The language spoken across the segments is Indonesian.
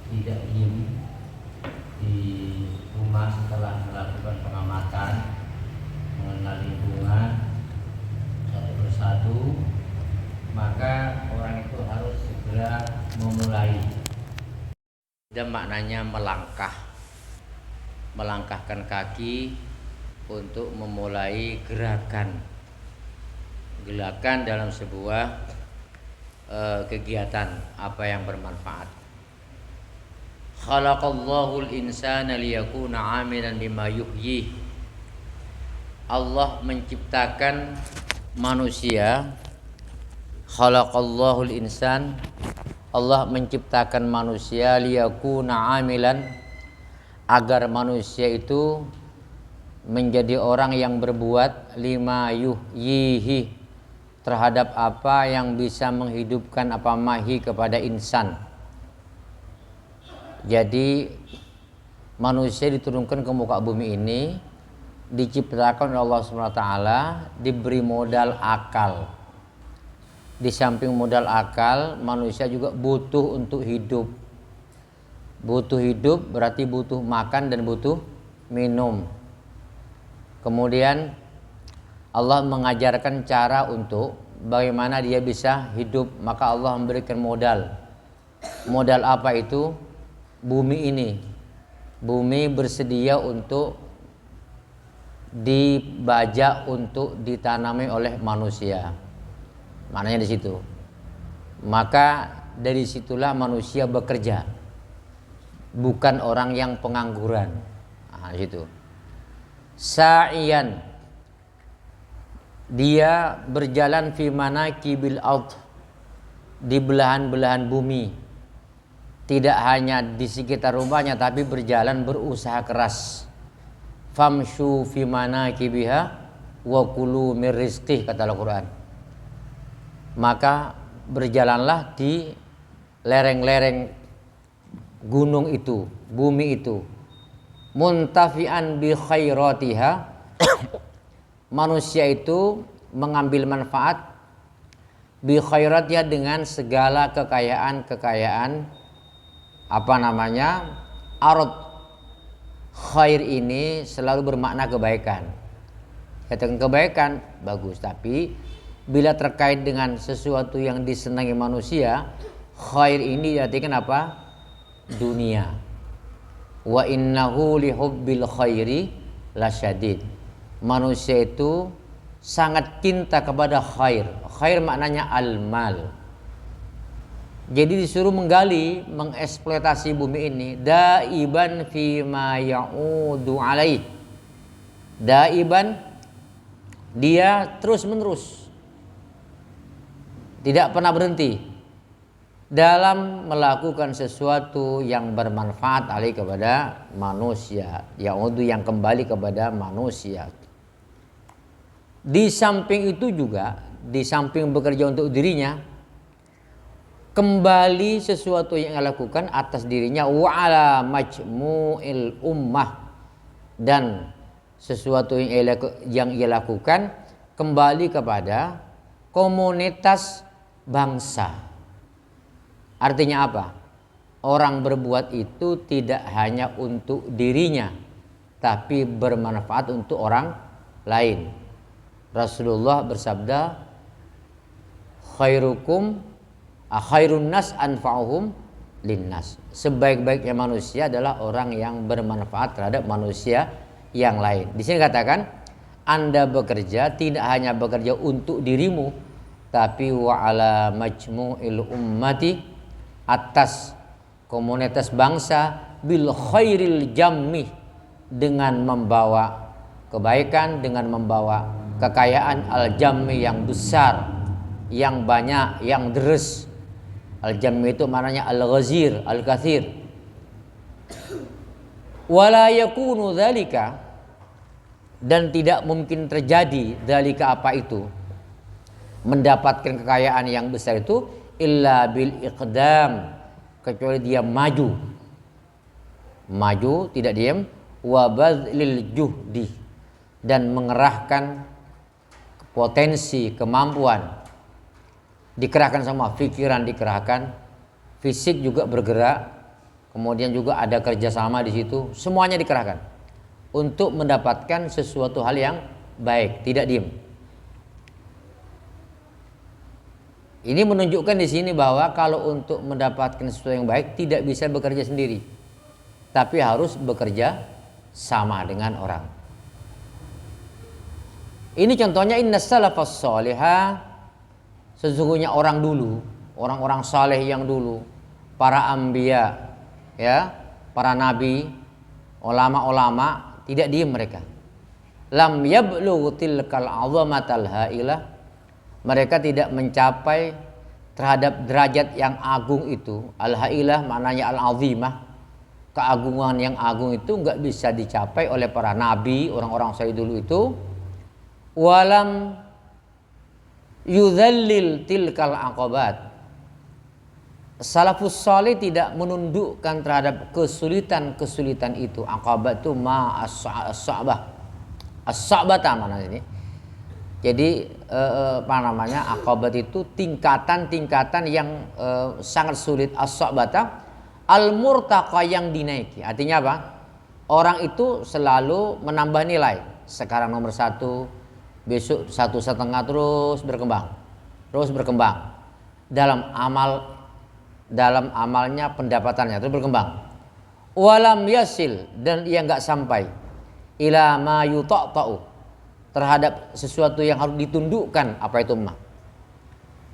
tidak diem di rumah setelah melakukan pengamatan mengenal lingkungan satu persatu, maka orang itu harus segera memulai. Dan maknanya melangkahkan kaki untuk memulai gerakan dalam sebuah kegiatan apa yang bermanfaat. Khalaqallahul insana liyakuna 'amilan bima yuhyi. Allah menciptakan manusia. Khalaqallahul insan. Allah menciptakan manusia liyakuna 'amilan, agar manusia itu menjadi orang yang berbuat lima yuhyihi, terhadap apa yang bisa menghidupkan apa mahi kepada insan. Jadi manusia diturunkan ke muka bumi ini, diciptakan oleh Allah SWT, diberi modal akal. Di samping modal akal, manusia juga butuh untuk hidup. Butuh hidup berarti butuh makan dan butuh minum. Kemudian Allah mengajarkan cara untuk bagaimana dia bisa hidup, maka Allah memberikan modal. Modal apa itu? Bumi ini. Bumi bersedia untuk dibajak, untuk ditanami oleh manusia. Maknanya di situ. Maka dari situlah manusia bekerja. Bukan orang yang pengangguran. Nah, situ. Sa'iyan, dia berjalan fi manakibil ard, di belahan-belahan bumi. Tidak hanya di sekitar rumahnya, tapi berjalan berusaha keras. Famshu fi manakibiha wa kulu mir rizqih, kata Al-Quran. Maka berjalanlah di lereng-lereng gunung itu, bumi itu. Muntafi'an bi khairatiha, manusia itu mengambil manfaat bi khairatiha, dengan segala kekayaan arad. Khair ini selalu bermakna kebaikan. Katakan kebaikan bagus, tapi bila terkait dengan sesuatu yang disenangi manusia, khair ini diartikan apa? Dunia. Wa innahu lihubbil khairi lasyadid. Manusia itu sangat cinta kepada khair. Khair maknanya al-mal. Jadi disuruh menggali, mengeksploitasi bumi ini. Daiban fima ya'udu alaih. Daiban, dia terus menerus, tidak pernah berhenti dalam melakukan sesuatu yang bermanfaat alaih, kepada manusia. Ya'udu, yang kembali kepada manusia. Di samping itu juga, di samping bekerja untuk dirinya, kembali sesuatu yang ia lakukan atas dirinya, wa ala majmu'il ummah, dan sesuatu yang ia lakukan kembali kepada komunitas bangsa. Artinya apa? Orang berbuat itu tidak hanya untuk dirinya, tapi bermanfaat untuk orang lain. Rasulullah bersabda, khairun nas anfa'uhum linnas. Sebaik-baiknya manusia adalah orang yang bermanfaat terhadap manusia yang lain. Di sini katakan, Anda bekerja tidak hanya bekerja untuk dirimu, tapi wa ala majmu'il ummati, atas komunitas bangsa, bil khairil jammi, dengan membawa kebaikan, dengan membawa kekayaan al-jammi, yang besar, yang banyak, yang deres. Al-jammi itu maknanya al-ghazir, al-kathir. Wala yakunu dzalika, dan tidak mungkin terjadi dzalika, apa itu, mendapatkan kekayaan yang besar itu, illa bil iqdam, kecuali dia maju, tidak diam, wa badlil juhdi, dan mengerahkan potensi, kemampuan, dikerahkan semua, pikiran dikerahkan, fisik juga bergerak, kemudian juga ada kerjasama di situ, semuanya dikerahkan untuk mendapatkan sesuatu hal yang baik, tidak diem. Ini menunjukkan di sini bahwa kalau untuk mendapatkan sesuatu yang baik tidak bisa bekerja sendiri, tapi harus bekerja sama dengan orang. Ini contohnya inna salafas salihah, sesungguhnya orang dulu, orang-orang saleh yang dulu, para anbiya, ya, para nabi, ulama-ulama, tidak diam mereka. Lam yablughu tilkal 'azamatal hailah, mereka tidak mencapai terhadap derajat yang agung itu. Al-hailah maknanya al-azimah, keagungan yang agung itu enggak bisa dicapai oleh para nabi, orang-orang saleh dulu itu. Walam yudhallil tilkal aqabat, salafus salih tidak menundukkan terhadap kesulitan-kesulitan itu. Aqabat itu ma as-sa'bah. As-sa'bata mana ini? Jadi apa namanya? Aqabat itu tingkatan-tingkatan yang sangat sulit. As-sa'bata al-murtaqa, yang dinaiki. Artinya apa? Orang itu selalu menambah nilai. Sekarang nomor 1, besok 1,5, terus berkembang dalam amalnya, pendapatannya terus berkembang. Walam yasil, dan ia enggak sampai ila ma yuta'ta'u, terhadap sesuatu yang harus ditundukkan. Apa itu mah?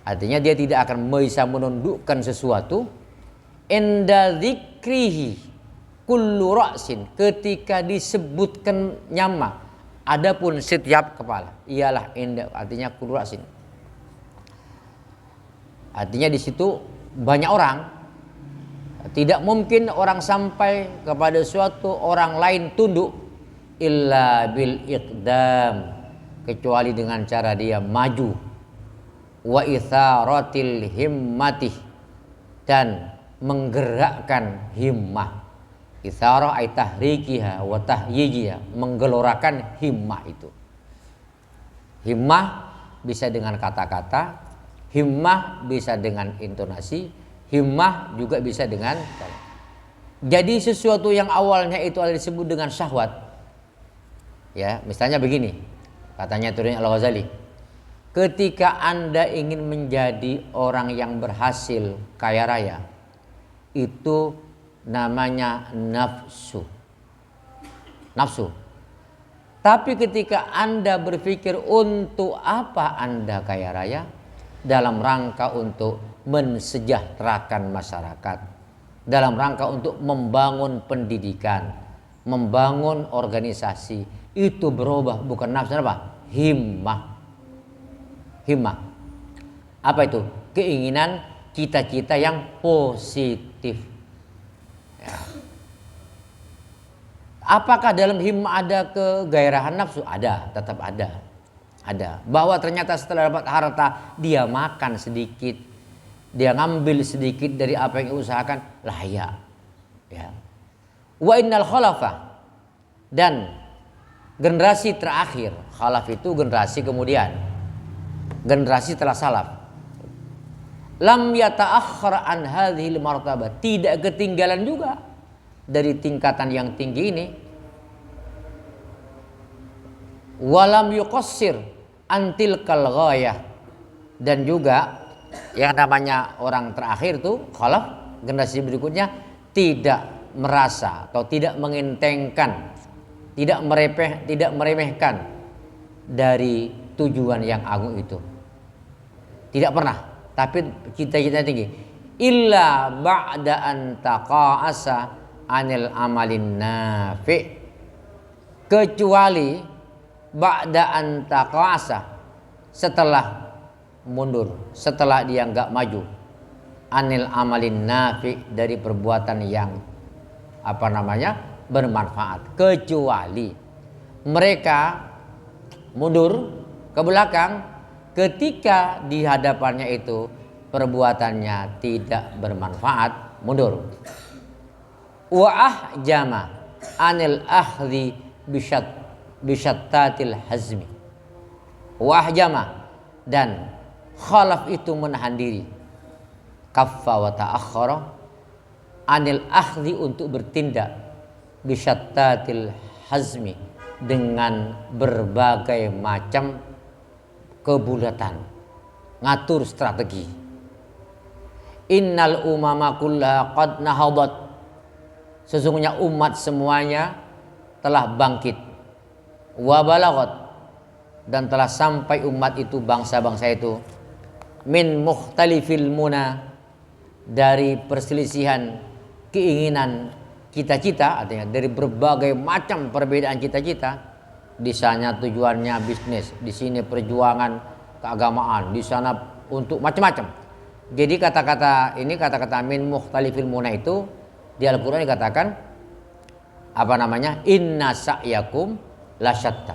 Artinya dia tidak akan bisa menundukkan sesuatu inda dzikrihi kullu ra'sin, ketika disebutkan nyama adapun setiap kepala. Ialah inda, artinya kullu ra'sin. Artinya di situ banyak orang, tidak mungkin orang sampai kepada suatu orang lain tunduk illa bil iqdam, kecuali dengan cara dia maju, wa itharatil himmatih, dan menggerakkan himmah. Itharah ay tahrikiha wa tahyijiha, menggelorakan himmah itu. Himmah bisa dengan kata-kata, himmah bisa dengan intonasi, himmah juga bisa dengan. Jadi sesuatu yang awalnya itu ada disebut dengan syahwat, ya, misalnya begini, katanya Turin Al-Ghazali, ketika Anda ingin menjadi orang yang berhasil, kaya raya, itu namanya nafsu. Tapi ketika Anda berpikir untuk apa Anda kaya raya, dalam rangka untuk mensejahterakan masyarakat, dalam rangka untuk membangun pendidikan, membangun organisasi, itu berubah, bukan nafsu, apa? Himmah. Apa itu? Keinginan, cita-cita yang positif. Ya. Apakah dalam himmah ada kegairahan nafsu? Ada, tetap ada. Bahwa ternyata setelah dapat harta dia makan sedikit, dia ngambil sedikit dari apa yang diusahakan, layak. Ya. Wa innal khalafa, dan generasi terakhir, khalaf itu generasi kemudian, generasi setelah salaf, lam yata'akhkhar an hadhil martabah, tidak ketinggalan juga dari tingkatan yang tinggi ini. Walam yuqassir antilkal ghayah, dan juga yang namanya orang terakhir tuh khalaf, generasi berikutnya, tidak merasa atau tidak mengentengkan, tidak meremehkan dari tujuan yang agung itu. Tidak pernah, tapi cita-cita tinggi. Illa ba'da an taqa'asa anil amalin nafi', kecuali ba'da an taqa'asa, setelah mundur, setelah dia enggak maju, anil amalin nafi', dari perbuatan yang bermanfaat, kecuali mereka mundur ke belakang ketika di hadapannya itu perbuatannya tidak bermanfaat, mundur. Wa ahjama anil akhdhi bisyattatil hazmi. Wa ahjama, dan khalaf itu menahan diri, kaffa wa ta'akhkhara, anil akhdi untuk bertindak bisyattatil hazmi dengan berbagai macam kebulatan, ngatur strategi. Innal umama kullaha qad nahadat, sesungguhnya umat semuanya telah bangkit, wa balagat, dan telah sampai umat itu, bangsa-bangsa itu, min mukhtalifil muna, dari perselisihan keinginan cita-cita, artinya dari berbagai macam perbedaan cita-cita. Di sana tujuannya bisnis, di sini perjuangan keagamaan, di sana untuk macam-macam. Jadi kata-kata ini, kata-kata min mukhtalifil muna itu di Al-Qur'an dikatakan apa namanya? Inna sa'yakum lasyatta.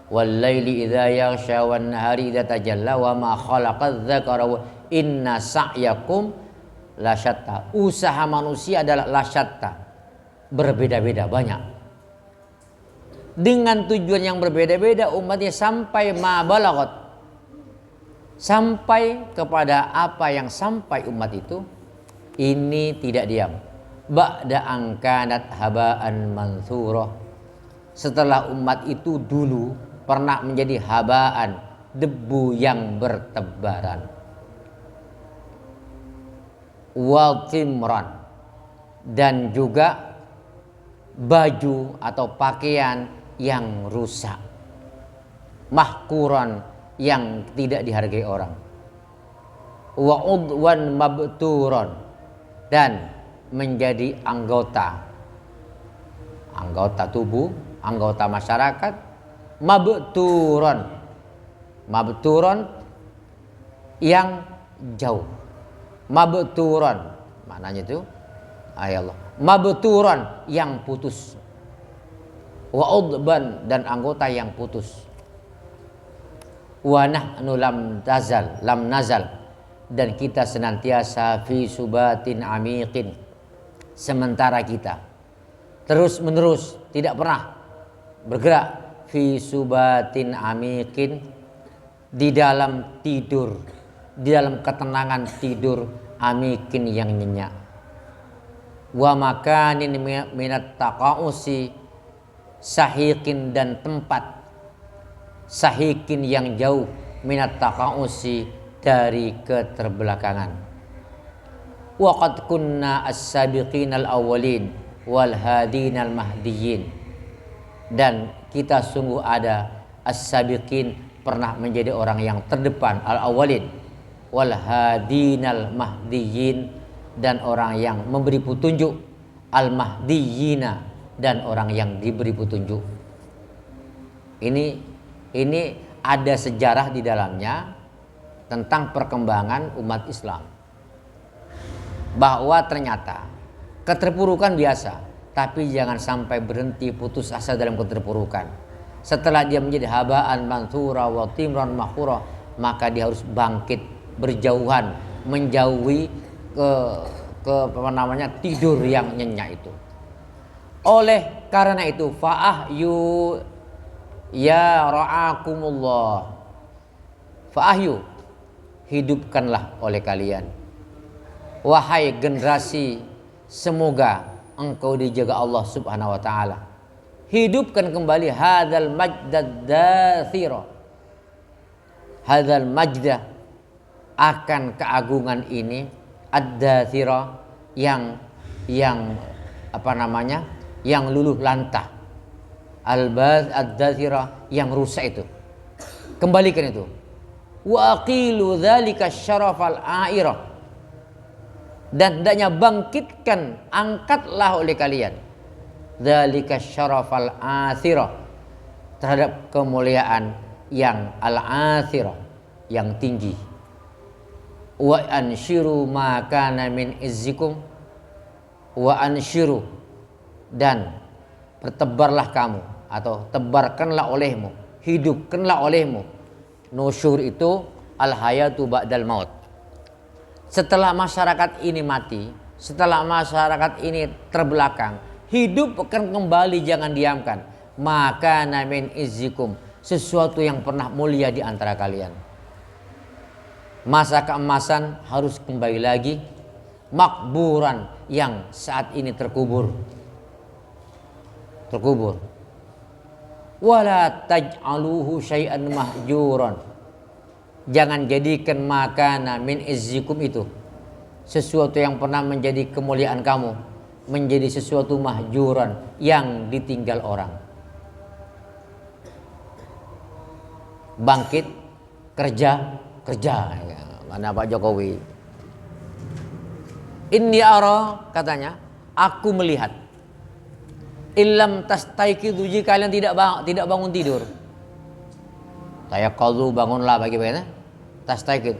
Wal laili idza yaghsha wan nahari idza tajalla wa ma khalaqadz dzakara wa inna sa'yakum lasyatta. Usaha manusia adalah lasyatta, berbeda-beda, banyak. Dengan tujuan yang berbeda-beda umatnya sampai ma balagat, sampai kepada apa yang sampai umat itu. Ini tidak diam. Ba'da angkanat haba'an manthura, setelah umat itu dulu pernah menjadi habaan, debu yang bertebaran, wal timran, dan juga baju atau pakaian yang rusak, mahkuran, yang tidak dihargai orang, wa udwan mabturon, dan menjadi anggota tubuh, anggota masyarakat, mabturon yang jauh, mabturon maknanya itu ayallah, mabturon yang putus, wa udban, dan anggota yang putus, wa nahnu lam nazal, dan kita senantiasa fi subatin amiqin, sementara kita terus menerus tidak pernah bergerak, fi subatin amiqin, di dalam tidur, di dalam ketenangan tidur, amikin yang nyenyak, wa makanin minat taqausi sahikin, dan tempat sahikin yang jauh, minat taqausi, dari keterbelakangan. Wa qad kunna as-sabiqin al-awwalin wal hadin al-mahdiyyin, dan kita sungguh ada as-sabiqin, pernah menjadi orang yang terdepan, al-awwalin, wal hadin al-mahdiyyin, dan orang yang memberi petunjuk, al-mahdiyyina, dan orang yang diberi petunjuk. Ini ada sejarah di dalamnya tentang perkembangan umat Islam, bahwa ternyata keterpurukan biasa, tapi jangan sampai berhenti putus asa dalam keterpurukan. Setelah dia menjadi habaan mansura wa timran mahkura, maka dia harus bangkit, berjauhan, menjauhi ke apa namanya, tidur yang nyenyak itu. Oleh karena itu, fa'ahyu ya ra'akumullah, fa'ahyu, hidupkanlah oleh kalian, wahai generasi, semoga engkau dijaga Allah subhanahu wa ta'ala. Hidupkan kembali hadzal majdad dathira, hadzal majdah, akan keagungan ini, ad-dathira, yang apa namanya, yang luluh lantah, al-baz ad-dathira, yang rusak itu, kembalikan itu. Wa aqilu dzalika syarafal a'irah, dan hendaknya bangkitkan, angkatlah oleh kalian, dzalika syarafal athirah, terhadap kemuliaan yang al-athirah, yang tinggi. Wa anshiru ma kana min izzikum, wa anshiru, dan bertebarlah kamu, atau tebarkanlah olehmu, hidupkanlah olehmu. Nusyur itu al-hayatu ba'dal maut. Setelah masyarakat ini mati, setelah masyarakat ini terbelakang, hidupkan kembali, jangan diamkan. Maka namin izzikum, sesuatu yang pernah mulia di antara kalian. Masa keemasan harus kembali lagi, makburan yang saat ini terkubur. Wala taj'aluhu syai'an mahjuran. Jangan jadikan makana min izzikum itu sesuatu yang pernah menjadi kemuliaan kamu menjadi sesuatu mahjuran yang ditinggal orang. Bangkit, kerja. Mana Pak Jokowi? Inni ara, katanya, aku melihat. Illam tastaiqidu, jika kalian tidak bangun tidur. Tayaqadhu, bangunlah, bagaimana? Tastaiqid.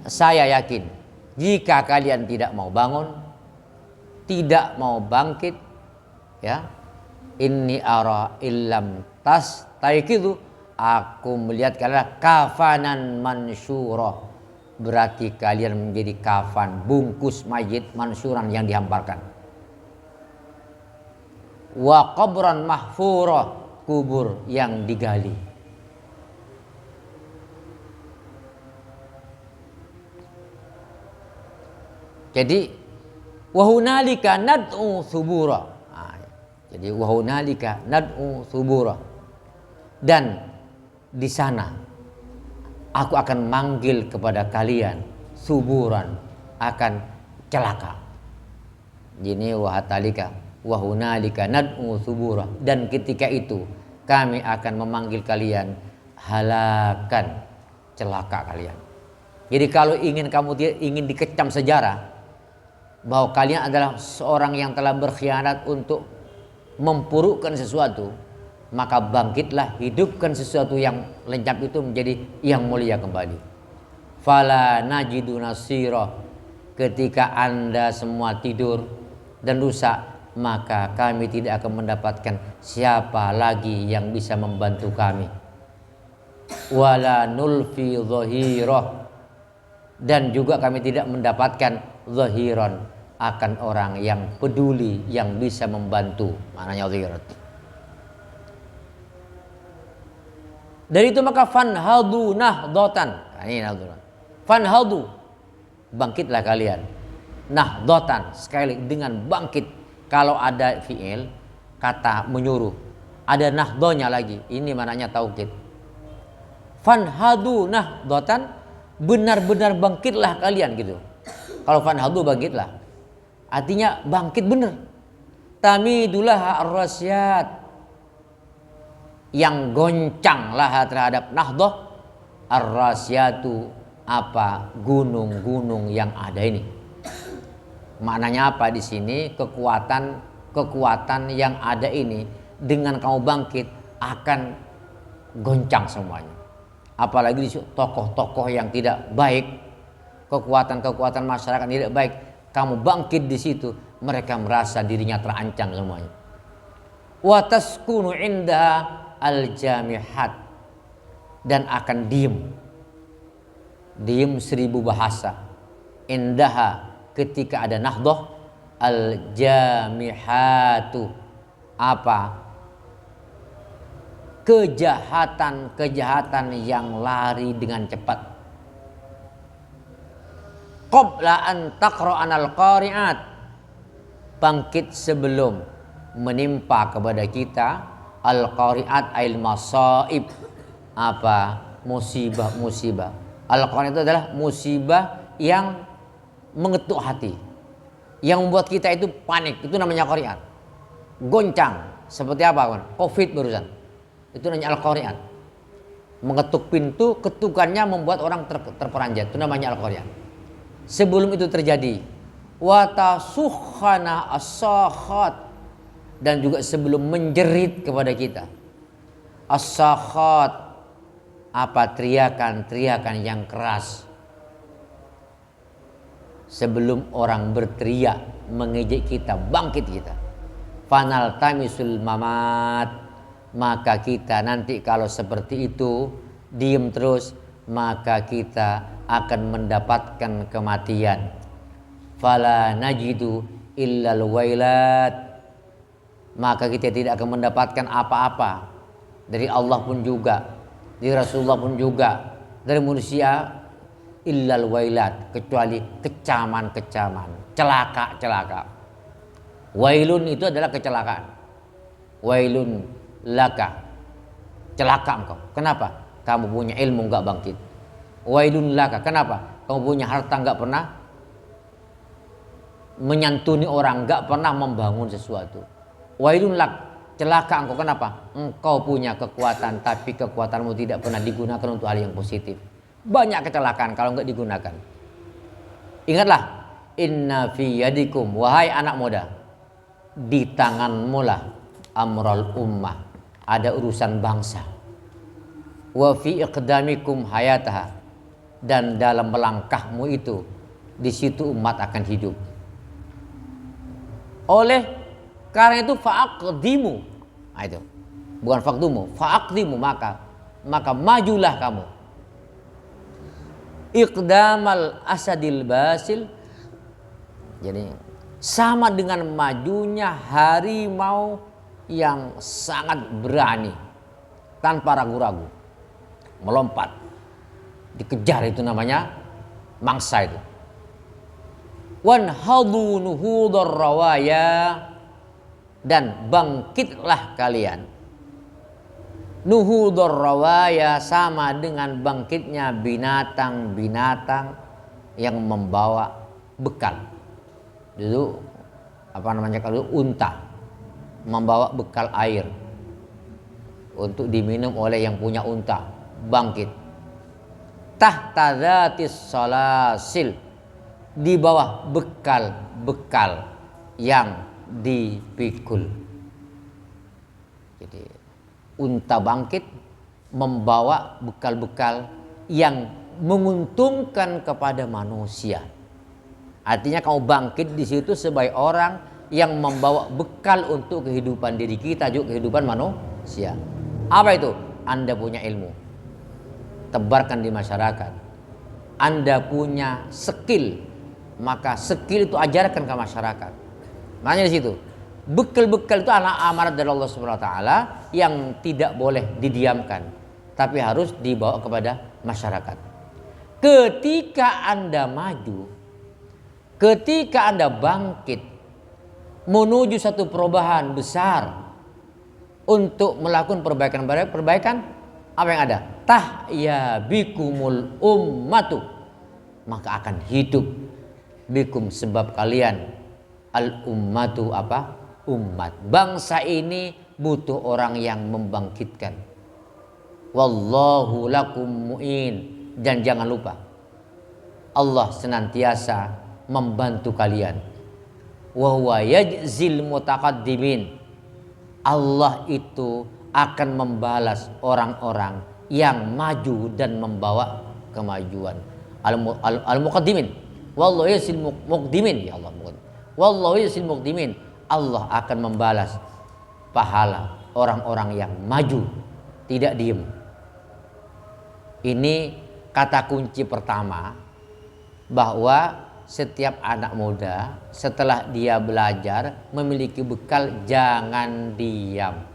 Saya yakin jika kalian tidak mau bangun, tidak mau bangkit, ya. Inni ara illam tastaiqidu, aku melihat kalian kafanan mansyura. Berarti kalian menjadi kafan, bungkus mayit mansyuran yang dihamparkan. Wa qabran mahfura, kubur yang digali. Jadi wahunalika nad'u subura. Jadi wahunalika nad'u subura. Dan di sana aku akan manggil kepada kalian suburan, akan celaka. Ini wahatalika wahunalika nad'u subura, dan ketika itu kami akan memanggil kalian halakan, celaka kalian. Jadi kalau ingin dikecam sejarah bahwa kalian adalah seorang yang telah berkhianat untuk memburukkan sesuatu, maka bangkitlah, hidupkan sesuatu yang lenyap itu menjadi yang mulia kembali. Fala najidu nasira, ketika Anda semua tidur dan rusak, maka kami tidak akan mendapatkan siapa lagi yang bisa membantu kami. Wala nulfi dhahirah, dan juga kami tidak mendapatkan zahiran, akan orang yang peduli, yang bisa membantu. Maknanya zahirat. Dari itu maka fanhadu nahdatan. Ini nahdatan. Fanhadu, bangkitlah kalian. Nahdatan, sekali dengan bangkit. Kalau ada fi'il, kata menyuruh, ada nahdonya lagi. Ini maknanya taukid. Fanhadu nahdatan, benar-benar bangkitlah kalian gitu. Kalau fanhadu, bangkitlah, artinya bangkit benar. Tamidulah ar-rasyat, yang goncang lah terhadap nahdoh. Ar-rasyatu, apa? Gunung-gunung yang ada ini. Maknanya apa di sini? Kekuatan yang ada ini dengan kamu bangkit akan goncang semuanya. Apalagi tokoh-tokoh yang tidak baik, kekuatan masyarakat yang tidak baik, kamu bangkit di situ, mereka merasa dirinya terancam semuanya. Wa taskunu indaha al-jamihat, dan akan diem 1000 bahasa. Indaha, ketika ada nahdoh, al-jamihatu, apa? Kejahatan yang lari dengan cepat. Qabla an taqra'anal qari'at, bangkit sebelum menimpa kepada kita al-qari'at ail masaib, apa? Musibah. Al-qari'at itu adalah musibah yang mengetuk hati, yang membuat kita itu panik, itu namanya qari'at. Goncang, seperti apa? Covid barusan, itu namanya al-qari'at. Mengetuk pintu, ketukannya membuat orang terperanjat, itu namanya al-qari'at. Sebelum itu terjadi watasukhana as-sakhat, dan juga sebelum menjerit kepada kita as-sakhat, apa? Teriakan yang keras. Sebelum orang berteriak mengejek kita, bangkit kita. Fanal tamisul mamat, maka kita nanti kalau seperti itu diem terus, maka kita akan mendapatkan kematian. Fala najidu illal wailat, maka kita tidak akan mendapatkan apa-apa. Dari Allah pun juga, dari Rasulullah pun juga, dari manusia illal wailat, kecuali kecaman-kecaman, celaka-celaka. Wailun itu adalah kecelakaan. Wailun laka, celaka engkau. Kenapa? Kamu punya ilmu enggak bangkit. Wailun laka, kenapa? Kamu punya harta enggak pernah menyantuni orang, enggak pernah membangun sesuatu. Wailun lak, celaka engkau. Kenapa? Engkau punya kekuatan, tapi kekuatanmu tidak pernah digunakan untuk hal yang positif. Banyak kecelakaan kalau enggak digunakan. Ingatlah, inna fi yadikum, wahai anak muda, di tanganmu lah amrul ummah, ada urusan bangsa. Wa fi iqdamikum hayataha, dan dalam melangkahmu itu di situ umat akan hidup. Oleh karena itu fa'aqdimu, nah itu bukan fakdumu, fa'aqdimu, maka majulah kamu. Iqdamal asadil basil, jadi sama dengan majunya harimau yang sangat berani tanpa ragu-ragu, melompat dikejar, itu namanya mangsa itu. Wanhadu nuhudar rawaya, dan bangkitlah kalian. Nuhudar rawaya sama dengan bangkitnya binatang-binatang yang membawa bekal. Dulu apa namanya, kalau unta membawa bekal air untuk diminum oleh yang punya unta, bangkit. Tahta dzatis salasil, di bawah bekal-bekal yang dipikul. Jadi unta bangkit membawa bekal-bekal yang menguntungkan kepada manusia. Artinya kamu bangkit di situ sebagai orang yang membawa bekal untuk kehidupan diri kita, juga kehidupan manusia. Apa itu? Anda punya ilmu, tebarkan di masyarakat. Anda punya skill, maka skill itu ajarkan ke masyarakat. Makanya di situ bekal-bekal itu amanat dari Allah Subhanahu wa taala yang tidak boleh didiamkan, tapi harus dibawa kepada masyarakat. Ketika Anda maju, ketika Anda bangkit menuju satu perubahan besar untuk melakukan perbaikan, apa yang ada? Tahya bikumul ummatu, maka akan hidup bikum, sebab kalian al ummatu, apa? Umat. Bangsa ini butuh orang yang membangkitkan. Wallahu lakum mu'in, dan jangan lupa Allah senantiasa membantu kalian. Wa huwa yajzil mutaqaddimin, Allah itu akan membalas orang-orang yang maju dan membawa kemajuan. Al-muqaddimin, wallahu yajzil muqaddimin, ya Allah. Wallahu yajzil muqaddimin, Allah akan membalas pahala orang-orang yang maju, tidak diem. Ini kata kunci pertama, bahwa setiap anak muda setelah dia belajar memiliki bekal, jangan diam.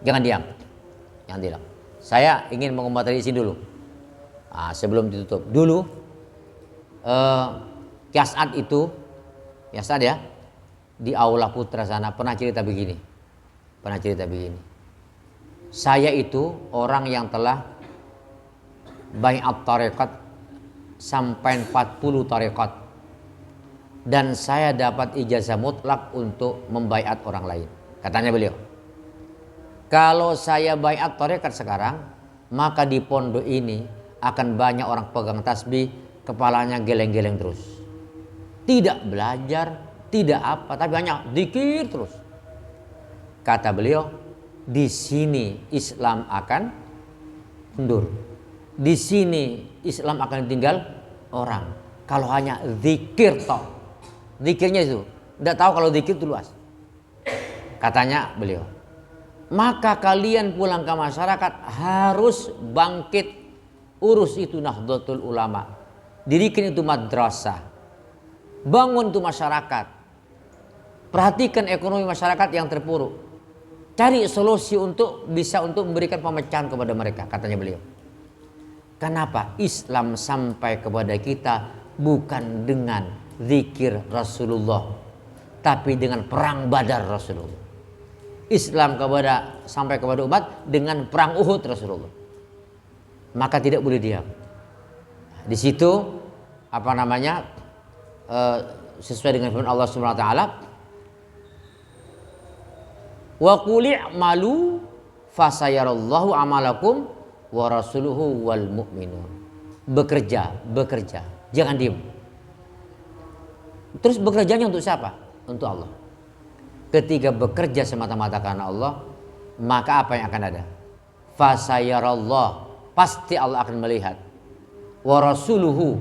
Jangan diam. Jangan diam. Saya ingin mengomentari di sini dulu. Sebelum ditutup. Dulu Kiasat itu, Kiasat ya, di Aula Putra sana pernah cerita begini. Saya itu orang yang telah bai'at tarekat sampai 40 tarekat, dan saya dapat ijazah mutlak untuk membaiat orang lain. Katanya beliau, kalau saya baiat tarekat sekarang, maka di pondok ini akan banyak orang pegang tasbih, kepalanya geleng-geleng terus, tidak belajar, tidak apa, tapi banyak zikir terus. Kata beliau, di sini Islam akan mundur, di sini Islam akan ditinggal orang. Kalau hanya zikir toh, zikirnya itu tidak tahu kalau zikir itu luas. Katanya beliau, maka kalian pulang ke masyarakat harus bangkit, urus itu Nahdlatul Ulama, dirikan itu madrasah, bangun itu masyarakat, perhatikan ekonomi masyarakat yang terpuruk, cari solusi untuk bisa untuk memberikan pemecahan kepada mereka. Katanya beliau, Kenapa Islam sampai kepada kita bukan dengan zikir Rasulullah, tapi dengan perang Badar Rasulullah. Islam sampai kepada umat dengan perang Uhud Rasulullah. Maka tidak boleh diam. Di situ sesuai dengan firman Allah Subhanahu wa taala, wa qul i'malu fasayarallahu amalakum wa rasuluhu wal mu'minun. Bekerja, jangan diam. Terus bekerjanya untuk siapa? Untuk Allah. Ketika bekerja semata-mata karena Allah, maka apa yang akan ada? Fasayarallah, pasti Allah akan melihat. Wa rasuluhu,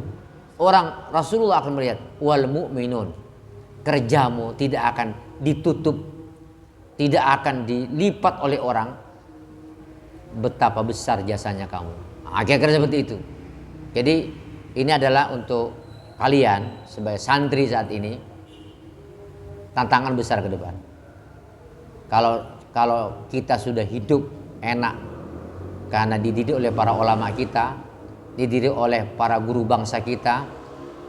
Rasulullah akan melihat. Wal mu'minun, kerjamu tidak akan ditutup, tidak akan dilipat oleh orang. Betapa besar jasanya kamu. Akhirnya seperti itu. Jadi ini adalah untuk kalian sebagai santri saat ini, tantangan besar ke depan. Kalau kita sudah hidup enak karena dididik oleh para ulama kita, dididik oleh para guru bangsa kita,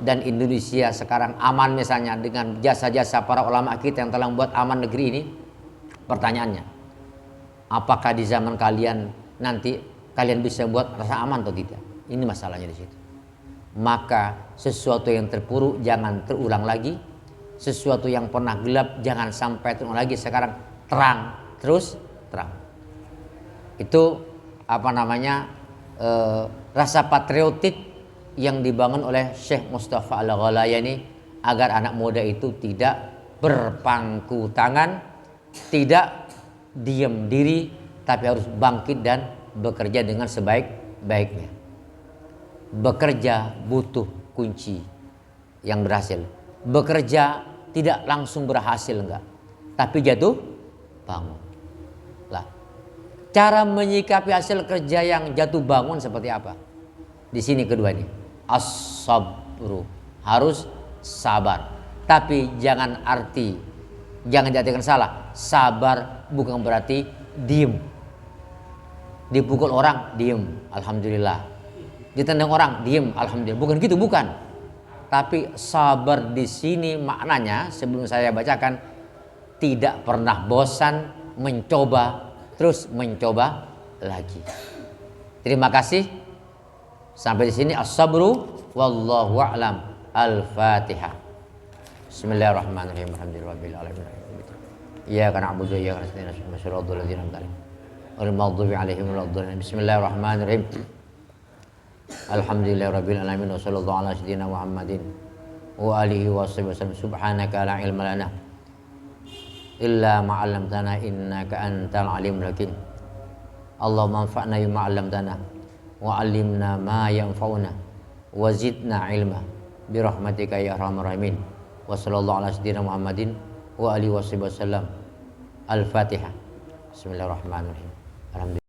dan Indonesia sekarang aman misalnya dengan jasa-jasa para ulama kita yang telah membuat aman negeri ini. Pertanyaannya, apakah di zaman kalian nanti kalian bisa buat rasa aman atau tidak? Ini masalahnya di situ. Maka sesuatu yang terpuruk jangan terulang lagi. Sesuatu yang pernah gelap jangan sampai terulang lagi. Sekarang terang, terus terang. Itu rasa patriotik yang dibangun oleh Syekh Mustafa Al-Ghalayani agar anak muda itu tidak berpangku tangan, tidak diam diri, tapi harus bangkit dan bekerja dengan sebaik-baiknya. Bekerja butuh kunci yang berhasil. Bekerja tidak langsung berhasil, enggak, tapi jatuh bangun. Lah, cara menyikapi hasil kerja yang jatuh bangun seperti apa? Di sini kedua ini, as-sabru, harus sabar. Tapi jangan diartikan salah. Sabar bukan berarti diem. Dipukul orang, diem, alhamdulillah. Ditendang orang, diem, alhamdulillah. Bukan gitu, bukan. Tapi sabar di sini maknanya, sebelum saya bacakan, tidak pernah bosan mencoba, terus mencoba lagi. Terima kasih. Sampai di sini as-sabru wallahu a'lam. Al-Fatihah. Bismillahirrahmanirrahim. Alhamdulillahirabbil alamin. Iyyaka na'budu wa iyyaka nasta'in. Ihdinas siratal ladzina an'amta 'alaihim ghairil maghdubi 'alaihim waladdallin. Bismillahirrahmanirrahim. Alhamdulillahirabbil alamin wa sallallahu ala sayyidina Muhammadin wa alihi washabihi wasallam. Subhanaka la ilma lana illa ma 'allamtana innaka antal alimul hakim. Allahumma anfa'na bima 'allamtana wa 'allimna ma yanfa'una wa zidna ilma bi rahmatika ya arhamar rahimin. Wa sallallahu ala sayyidina Muhammadin wa alihi washabihi wasallam. Al-Fatihah. Bismillahirrahmanirrahim. Alhamdulillah.